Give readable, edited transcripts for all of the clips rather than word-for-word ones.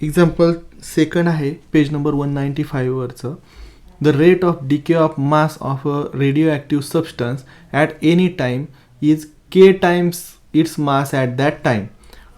Example second आहे page number 195 वरचं. The rate of decay of mass of a radioactive substance at any time is k times it's mass at that time.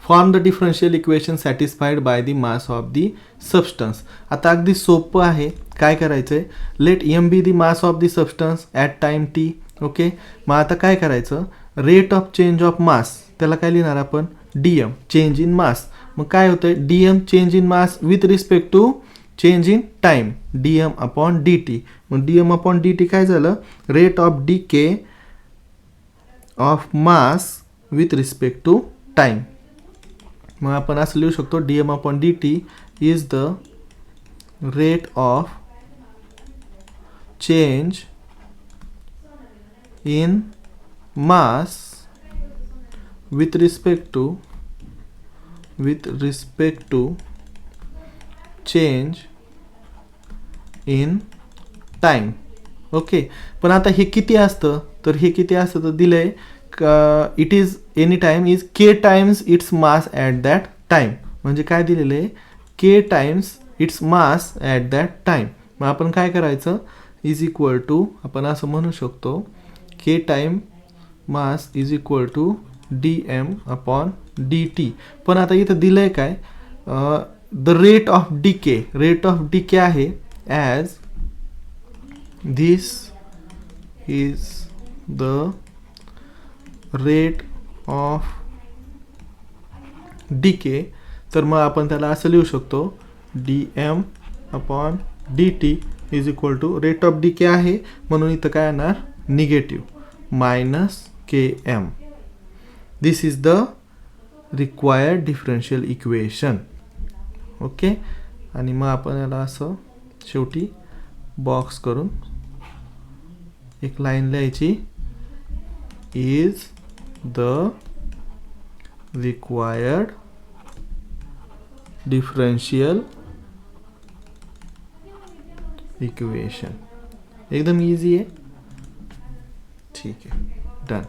Form the differential equation satisfied by the mass of the substance. आता अगदी सोपं आहे. काय करायचं आहे, let m be the mass of the substance at time t. Okay, मग आता काय करायचं, rate of change of mass त्याला काय लिहिणार आपण, d m, change in mass. मग काय होतं, d m change in mass with respect to change in time, d m upon d t. मग d m upon d t काय झालं, rate of decay of mass with respect to time. मग आपण असं लिहू शकतो, d m upon d t is the rate of change in mass with respect to change in time. Okay, पण आता हे किती असतं, तर हे किती असतं तर दिलंय it is any time is k times it's mass at that time. म्हणजे काय दिलेलं आहे, k times it's mass at that time. मग आपण काय करायचं, इज इक्वल टू, आपण असं म्हणू शकतो, k time mass is equal to d m upon d t. पण आता इथं दिलं आहे काय, द रेट ऑफ डिके आहे as this is the rate of decay. तर मग आपण त्याला असं लिहू शकतो, d m upon d t is equal to rate of decay आहे म्हणून इथं काय येणार, negative minus k m. This is the required differential equation. Okay, आणि मग आपण याला असं शेवटी बॉक्स करून एक लाईन लिहायची, is the required differential equation. एकदम इझी आहे. ठीक आहे, डन.